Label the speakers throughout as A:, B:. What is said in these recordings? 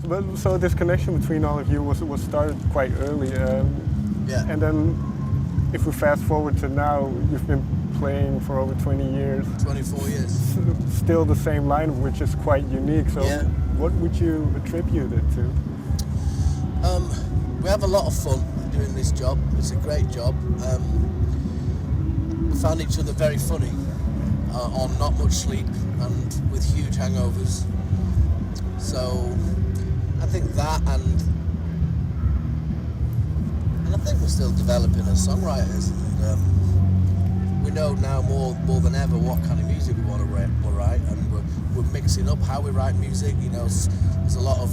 A: But so this connection between all of you was started quite early,
B: Yeah.
A: and then if we fast forward to now, you've been playing for over 20 years.
B: 24 years.
A: Still the same lineup, which is quite unique. So
B: Yeah.
A: what would you attribute it to?
B: We have a lot of fun doing this job. It's a great job. We found each other very funny, on not much sleep and with huge hangovers. So I think that, and I think we're still developing as songwriters, and we know now more than ever what kind of music we want to write, and we're mixing up how we write music. You know, there's a lot of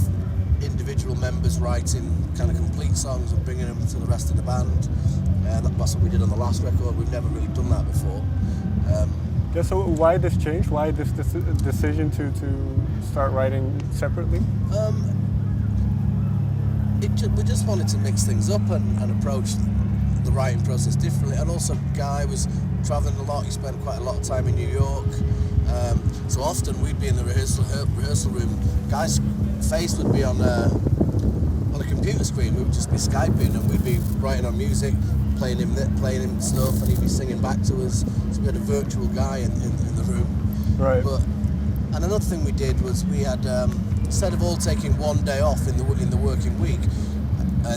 B: individual members writing kind of complete songs and bringing them to the rest of the band. That's what we did on the last record. We've never really done that before.
A: Yeah, so why this change? Why this decision to start writing separately?
B: We just wanted to mix things up and approach the writing process differently. And also, Guy was travelling a lot. He spent quite a lot of time in New York. So often we'd be in the rehearsal room. Guy's face would be on a computer screen. We would just be Skyping, and we'd be writing on music, playing him stuff, and he'd be singing back to us. So we had a virtual Guy in the room.
A: Right.
B: And another thing we did was we had, instead of all taking one day off in the working week,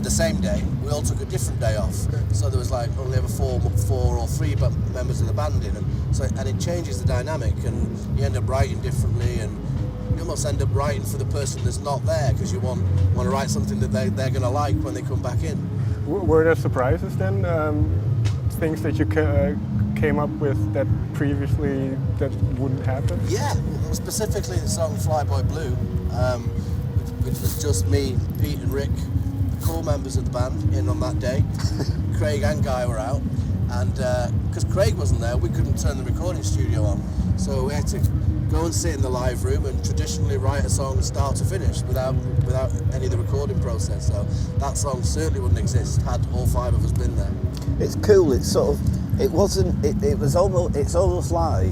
B: the same day, we all took a different day off. So there was like only ever four or three members of the band in, and it changes the dynamic, and you end up writing differently, and you almost end up writing for the person that's not there, because you want to write something that they're going to like when they come back in.
A: Were there surprises then? Things that you came up with that previously that wouldn't happen?
B: Yeah, specifically the song Flyboy Blue, which was just me, Pete and Rick, the core members of the band, in on that day. Craig and Guy were out, and because Craig wasn't there, we couldn't turn the recording studio on, so we had to go and sit in the live room and traditionally write a song start to finish without any of the recording process. So that song certainly wouldn't exist had all five of us been there.
C: It's cool. It's sort of, it wasn't. It's almost like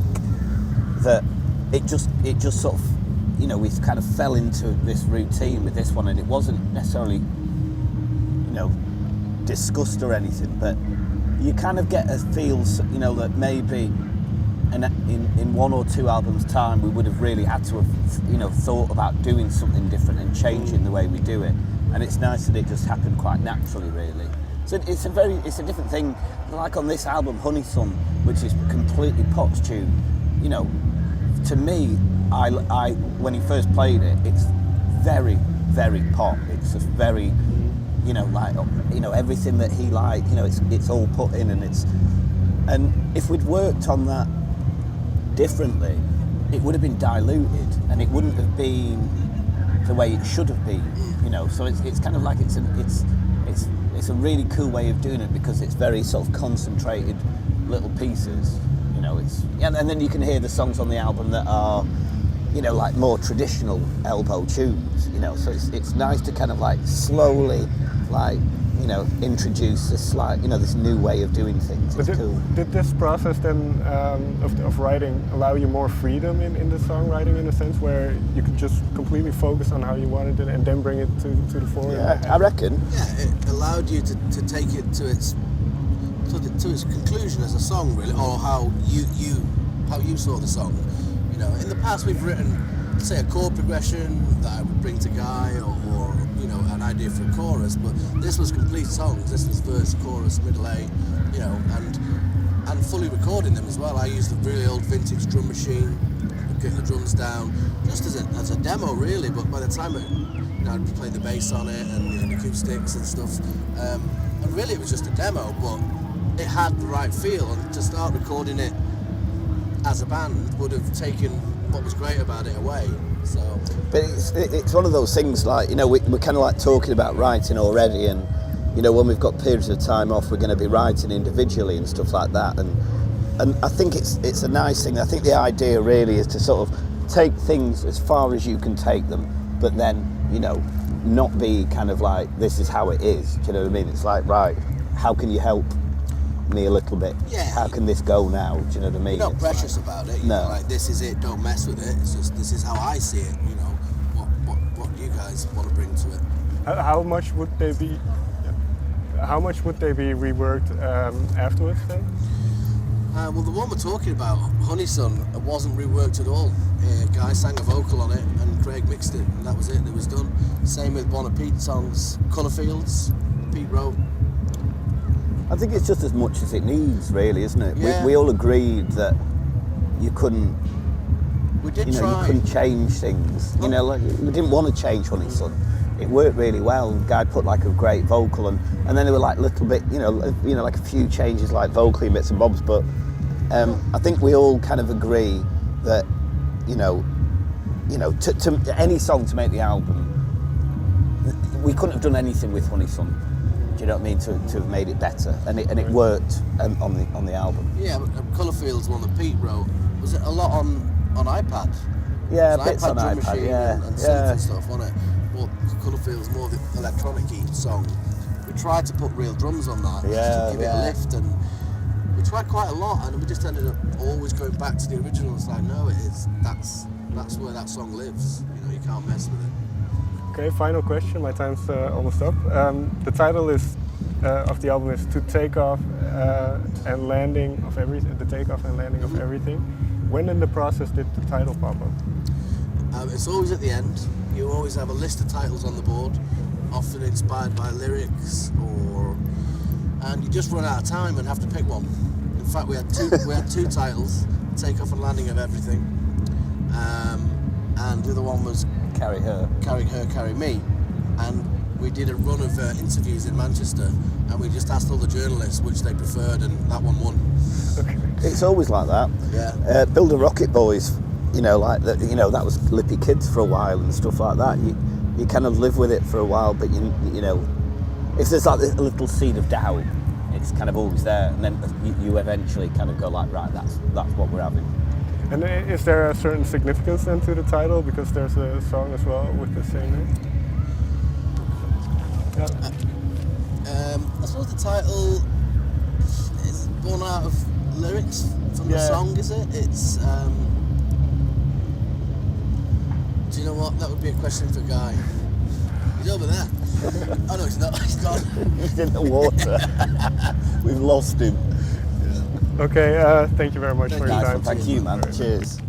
C: that. It just sort of, you know, we kind of fell into this routine with this one, and it wasn't necessarily, you know, discussed or anything, but you kind of get a feel, you know, that maybe in one or two albums' time we would have really had to have, you know, thought about doing something different and changing the way we do it. And it's nice that it just happened quite naturally, really. So it's a different thing. Like on this album, Honey Sun, which is completely Pot's tune. You know, to me, I when he first played it, it's very, very Pot. It's just very, you know, like, you know, everything that he liked. You know, it's all put in, and if we'd worked on that differently, it would have been diluted, and it wouldn't have been the way it should have been. You know, so it's kind of like it's a really cool way of doing it, because it's very sort of concentrated little pieces. You know, and then you can hear the songs on the album that are, you know, like more traditional elbow tunes. You know, so it's nice to kind of like slowly, like, you know, introduce this, like, you know, this new way of doing things. It's cool.
A: Did this process then of writing allow you more freedom in the songwriting, in a sense where you could just completely focus on how you wanted it and then bring it to the fore?
C: Yeah, I reckon.
B: Yeah, it allowed you to take it to its conclusion as a song, really, or how you saw the song. You know, in the past we've written, say, a chord progression that I would bring to Guy, or you know, an idea for a chorus, but this was complete songs. This was verse, chorus, middle eight, you know, and fully recording them as well. I used a really old vintage drum machine, get the drums down, just as a demo, really. But by the time I'd played the bass on it and the acoustics and stuff, and really it was just a demo, but it had the right feel. And to start recording it as a band would have taken what was great about it away. So,
C: but it's one of those things, like, you know, we're kind of like talking about writing already, and, you know, when we've got periods of time off, we're going to be writing individually and stuff like that, and I think it's a nice thing. I think the idea really is to sort of take things as far as you can take them, but then, you know, not be kind of like, this is how it is. Do you know what I mean? It's like, right, how can you help me a little bit?
B: Yeah.
C: How can this go now? Do you know what I mean?
B: You're not precious about it. You're
C: No.
B: like, this is it, don't mess with it. It's just, this is how I see it, you know. What you guys guys want to bring to it.
A: How much would they be? How much would they be reworked afterwards then?
B: Well, the one we're talking about, Honey Sun, wasn't reworked at all. A guy sang a vocal on it and Craig mixed it, and that was it, it was done. Same with one of Pete's songs, Colourfields, Pete wrote.
C: I think it's just as much as it needs, really, isn't it?
B: Yeah.
C: We all agreed that you couldn't,
B: We did
C: you
B: try.
C: couldn't change things. You know, like, we didn't want to change Honey Sun. It worked really well. The guy put like a great vocal, and then there were like little bit, like a few changes, like vocally bits and bobs. But I think we all kind of agree that, to any song to make the album, we couldn't have done anything with Honey Sun. Do you know what I mean? To have made it better, and it worked on the album.
B: Yeah, but Colourfields one that Pete wrote, was it a lot on iPad?
C: Yeah,
B: It was an
C: bits on
B: drum
C: iPad.
B: machine
C: Yeah,
B: and synth and stuff, wasn't it? Well, Colourfields more the electronic-y song. We tried to put real drums on that, just to give it a lift, and we tried quite a lot, and we just ended up always going back to the original. It's like, no, that's where that song lives. You can't mess with it.
A: Okay, final question. My time's almost up. The title of the album is "To Take Off and Landing of Everything." The takeoff and landing of everything. When in the process did the title pop up?
B: It's always at the end. You always have a list of titles on the board, often inspired by lyrics, and you just run out of time and have to pick one. In fact, we had two titles: "Take Off and Landing of Everything," and the other one was
C: Carry Her.
B: "Carrying Her, Carry Me." And we did a run of interviews in Manchester, and we just asked all the journalists which they preferred, and that one won.
A: Okay.
C: It's always like that.
B: Yeah.
C: Build a Rocket Boys, like that. That was Flippy Kids for a while and stuff like that. You kind of live with it for a while, but if there's like a little seed of doubt, it's kind of always there, and then you eventually kind of go like, right, that's what we're having.
A: And is there a certain significance then to the title, because there's a song as well with the same name? Yeah.
B: I suppose the title is born out of lyrics from the song, is it? It's do you know what? That would be a question for Guy. He's over there. Oh no, he's not. He's gone.
C: He's in the water. We've lost him.
A: Okay, thank you very much for your
C: Nice
A: time.
C: one. Thank you, man. Cheers.